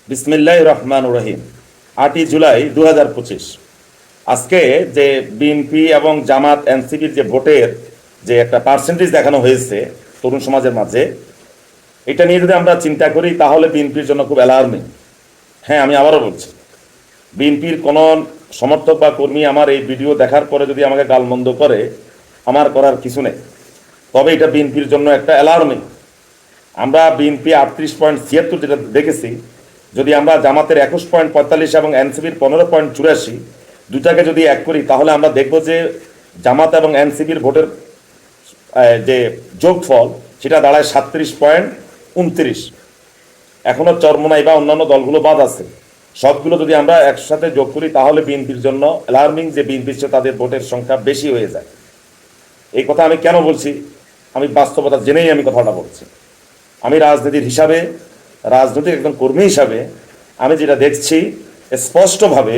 বিসমিল্লাহির রহমানির রহিম। 8ই জুলাই 2025। আজকে যে বিএনপি এবং জামাত এনসিপির যে ভোটের যে একটা পার্সেন্টেজ দেখানো হয়েছে তরুণ সমাজের মাঝে, এটা নিয়ে যদি আমরা চিন্তা করি তাহলে বিএনপির জন্য খুব অ্যালার্মিং। হ্যাঁ, আমি আবারও বলছি, বিএনপির কোনো সমর্থক বা কর্মী আমার এই ভিডিও দেখার পরে যদি আমাকে গালমন্দ করে, আমার করার কিছু নেই। তবে এটা বিএনপির জন্য একটা অ্যালার্মিং। আমরা বিএনপি 38.76 যেটা দেখেছি, যদি আমরা জামাতের 21.45 এবং এনসিপির 15.84 দুটাকে যদি এক করি, তাহলে আমরা দেখব যে জামাত এবং এনসিপির ভোটের যে যোগফল সেটা দাঁড়ায় 37.29। এখনও চরমোনাই বা অন্যান্য দলগুলো বাদ আছে। সবগুলো যদি আমরা একসাথে যোগ করি তাহলে বিএনপির জন্য অ্যালার্মিং যে বিএনপির চেয়ে তাদের ভোটের সংখ্যা বেশি হয়ে যায়। এই কথা আমি কেন বলছি? আমি বাস্তবতা জেনেই আমি কথাটা বলছি। আমি রাজনীতির হিসাবে, রাজনৈতিক একজন কর্মী হিসাবে আমি যেটা দেখছি, স্পষ্টভাবে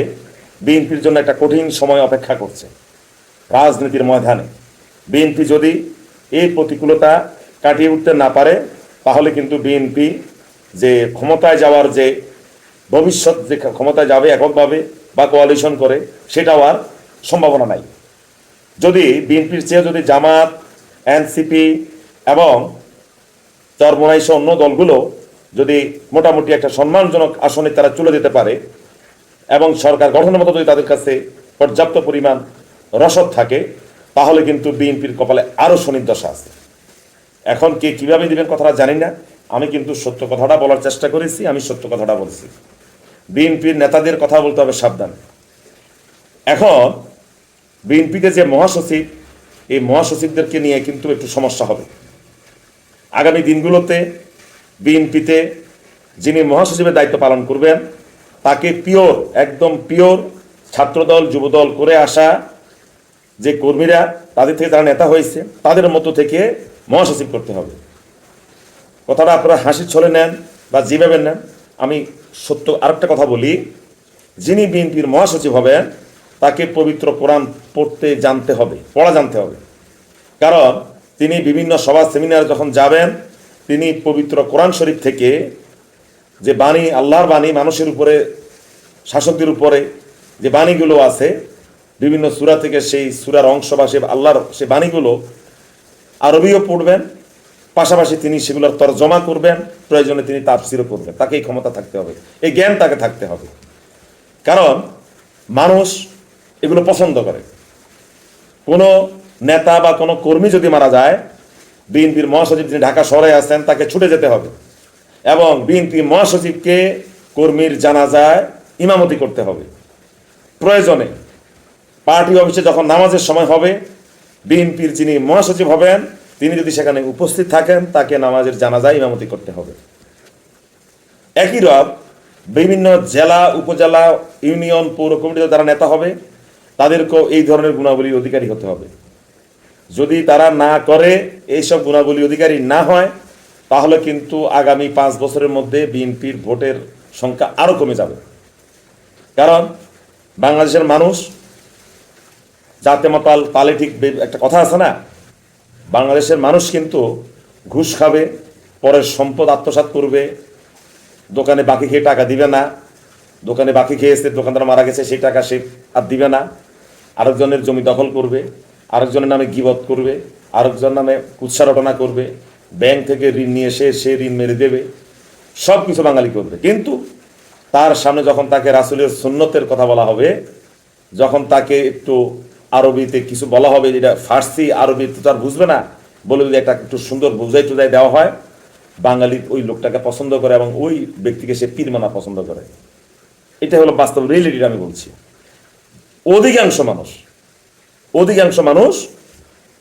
বিএনপির জন্য একটা কঠিন সময় অপেক্ষা করছে রাজনীতির ময়দানে। বিএনপি যদি এই প্রতিকূলতা কাটিয়ে উঠতে না পারে, তাহলে কিন্তু বিএনপি যে ক্ষমতায় যাওয়ার যে ভবিষ্যৎ, যে ক্ষমতায় যাবে এককভাবে বা কোয়ালিশন করে, সেটাও আর সম্ভাবনা নাই। যদি বিএনপির চেয়ে যদি জামাত, এনসিপি এবং চরমোনাইসহ অন্য দলগুলো যদি মোটামুটি একটা সম্মানজনক আসনে তারা চলে যেতে পারে এবং সরকার গঠনের মতো যদি তাদের কাছে পর্যাপ্ত পরিমাণ রসদ থাকে, তাহলে কিন্তু বিএনপির কপালে আরও শনির দশা আছে। এখন কে কীভাবে দিবেন কথাটা জানি না। আমি কিন্তু সত্য কথাটা বলার চেষ্টা করেছি, আমি সত্য কথাটা বলছি। বিএনপির নেতাদের কথা বলতে হবে সাবধান। এখন বিএনপিতে যে মহাসচিব, এই মহাসচিবদেরকে নিয়ে কিন্তু একটু সমস্যা হবে আগামী দিনগুলোতে। বিএনপিতে যিনি মহাসচিবের দায়িত্ব পালন করবেন, তাকে পিওর, একদম পিওর ছাত্রদল যুবদল করে আসা যে কর্মীরা, তাদের থেকে যারা নেতা হয়েছে, তাদের মতো থেকে মহাসচিব করতে হবে। কথাটা আপনারা হাসির ছলে নেন বা যেভাবে নেন, আমি সত্য আরেকটা কথা বলি, যিনি বিএনপির মহাসচিব হবেন তাকে পবিত্র কোরআন পড়তে জানতে হবে, পড়া জানতে হবে। কারণ তিনি বিভিন্ন সভা সেমিনার যখন যাবেন, তিনি পবিত্র কোরআন শরীফ থেকে যে বাণী, আল্লাহর বাণী, মানুষের উপরে, শাসকদের উপরে যে বাণীগুলো আছে, বিভিন্ন সূরা থেকে সেই সূরার অংশ বা সে আল্লাহর সে বাণীগুলো আরবিও পড়বেন, পাশাপাশি তিনি সেগুলোর তর্জমা করবেন, প্রয়োজনে তিনি তাফসিরও করবেন। তাকে এই ক্ষমতা থাকতে হবে, এই জ্ঞান তাকে থাকতে হবে। কারণ মানুষ এগুলো পছন্দ করে। কোনো নেতা বা কোনো কর্মী যদি মারা যায়, বিএনপির মহাসচিব যিনি ঢাকা শহরে আছেন, তাকে ছুটে যেতে হবে এবং বিএনপি মহাসচিবকে কর্মীর জানাজায় ইমামতি করতে হবে। প্রয়োজনে পার্টি অফিসে যখন নামাজের সময় হবে, বিএনপির যিনি মহাসচিব হবেন তিনি যদি সেখানে উপস্থিত থাকেন, তাকে নামাজের জানাজায় ইমামতি করতে হবে। একই রব বিভিন্ন জেলা, উপজেলা, ইউনিয়ন, পৌর কমিটিতে যারা নেতা হবে, তাদেরকেও এই ধরনের গুণাবলীর অধিকারী হতে হবে। যদি তারা না করে, এইসব গুণাবলী অধিকারী না হয়, তাহলে কিন্তু আগামী 5 বছরের মধ্যে বিএনপির ভোটের সংখ্যা আরও কমে যাবে। কারণ বাংলাদেশের মানুষ জাতে মাতাল তালে ঠিক, একটা কথা আছে না, বাংলাদেশের মানুষ কিন্তু ঘুষ খাবে, পরের সম্পদ আত্মসাৎ করবে, দোকানে বাকি খেয়ে টাকা দিবে না, দোকানে বাকি খেয়েছে, দোকানদার মারা গেছে, সেই টাকা সে আর দিবে না, আরেকজনের জমি দখল করবে, আরেকজনের নামে গীবত করবে, আরেকজন নামে কুৎসা রটনা করবে, ব্যাংক থেকে ঋণ নিয়ে সে ঋণ মেরে দেবে, সব কিছু বাঙালি করবে। কিন্তু তার সামনে যখন তাকে রাসূলের সুন্নতের কথা বলা হবে, যখন তাকে একটু আরবিতে কিছু বলা হবে, যেটা ফার্সি আরবি তো তার বুঝবে না, বলে যদি একটা একটু সুন্দর বুঝাই টুজাই দেওয়া হয়, বাঙালি ওই লোকটাকে পছন্দ করে এবং ওই ব্যক্তিকে সে পীর মানা পছন্দ করে। এটা হলো বাস্তব রিয়েলিটি। আমি বলছি অধিকাংশ মানুষ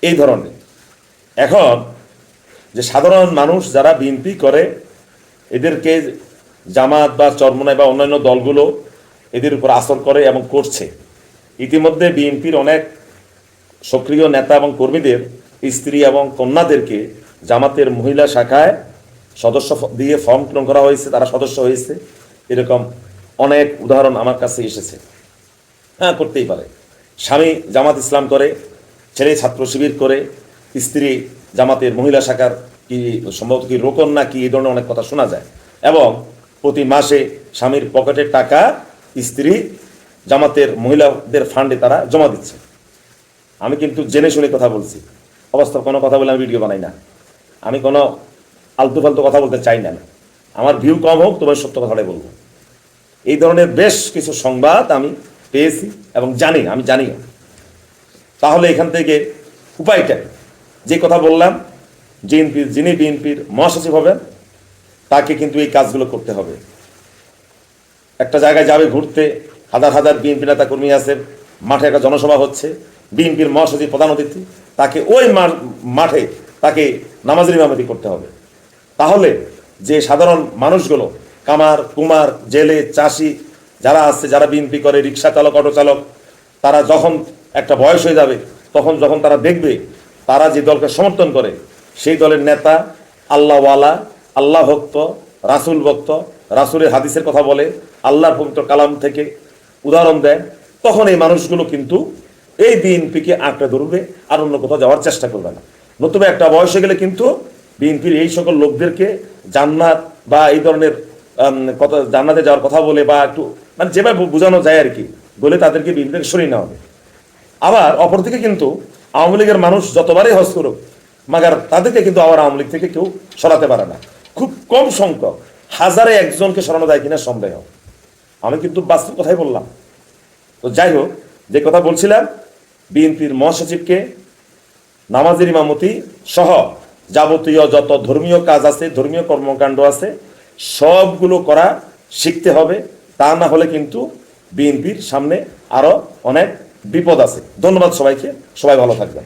এই ধরনের। এখন যে সাধারণ মানুষ যারা বিএনপি করে, এদেরকে জামাত বা চরমোনাই বা অন্যান্য দলগুলো এদের উপর আসর করে এবং করছে। ইতিমধ্যে বিএনপির অনেক সক্রিয় নেতা এবং কর্মীদের স্ত্রী এবং কন্যাদেরকে জামাতের মহিলা শাখায় সদস্য দিয়ে ফর্ম পূরণ করা হয়েছে, তারা সদস্য হয়েছে। এরকম অনেক উদাহরণ আমার কাছে এসেছে। হ্যাঁ, করতেই পারে। স্বামী জামাত ইসলাম করে, ছেলে ছাত্র শিবির করে, স্ত্রী জামাতের মহিলা শাখার কি সম্ভবত কি রোকন না কি, এই ধরনের অনেক কথা শোনা যায়। এবং প্রতি মাসে স্বামীর পকেটের টাকা স্ত্রী জামাতের মহিলাদের ফান্ডে তারা জমা দিচ্ছে। আমি কিন্তু জেনে শুনে কথা বলছি, অবাস্তব কোনো কথা বলে আমি ভিডিও বানাই না, আমি কোনো আলতু ফালতু কথা বলতে চাই না। আমার ভিউ কম হোক, তোমার সত্য কথাটাই বলবো। এই ধরনের বেশ কিছু সংবাদ আমি পেয়েছি এবং আমি জানিও। তাহলে এখান থেকে উপায়টা, যে কথা বললাম, যিনি বিএনপির মহাসচিব হবেন তাকে কিন্তু এই কাজগুলো করতে হবে। একটা জায়গায় যাবে ঘুরতে, হাজার হাজার বিএনপি নেতা কর্মী আছে, মাঠে একটা জনসভা হচ্ছে, বিএনপির মহাসচিব প্রধান অতিথি, তাকে ওই মাঠে তাকে নামাজের ইমামতি করতে হবে। তাহলে যে সাধারণ মানুষগুলো, কামার কুমার জেলে চাষি যারা আছে, যারা বিএনপি করে, রিক্সা চালক অটো চালক, তারা যখন একটা বয়স হয়ে যাবে, তখন যখন তারা দেখবে তারা যে দলকে সমর্থন করে সেই দলের নেতা আল্লাহওয়ালা, আল্লাহ ভক্ত, রাসুল ভক্ত, রাসুলের হাদিসের কথা বলে, আল্লাহর পবিত্র কালাম থেকে উদাহরণ দেয়, তখন এই মানুষগুলো কিন্তু এই বিএনপিকে আঁকড়ে ধরবে, আর অন্য কোথাও যাওয়ার চেষ্টা করবে না। নতুবা একটা বয়সে গেলে কিন্তু বিএনপির এই সকল লোকদেরকে জান্নাত বা এই ধরনের কথা, জান্নাতে যাওয়ার কথা বলে বা একটু মানে যেভাবে বোঝানো যায় আর কি, বলে তাদেরকে বিএনপি থেকে সরিয়ে নেওয়া হবে। আবার অপরদিকে কিন্তু আওয়ামী লীগের মানুষ যতবারই হজ করুক, মাগার তাদেরকে কিন্তু আবার আওয়ামী লীগ থেকে কেউ সরাতে পারে না। খুব কম সংখ্যক, হাজারে একজনকে সরানো যায় কিনা সন্দেহ। আমি কিন্তু বাস্তব কথাই বললাম। তো যাই হোক, যে কথা বলছিলাম, বিএনপির মহাসচিবকে নামাজের ইমামতি সহ যাবতীয় যত ধর্মীয় কাজ আছে, ধর্মীয় কর্মকাণ্ড আছে, সবগুলো করা শিখতে হবে। তা না হলে কিন্তু বিএনপির সামনে আরো অনেক বিপদ আছে। ধন্যবাদ সবাইকে, সবাই ভালো থাকবেন।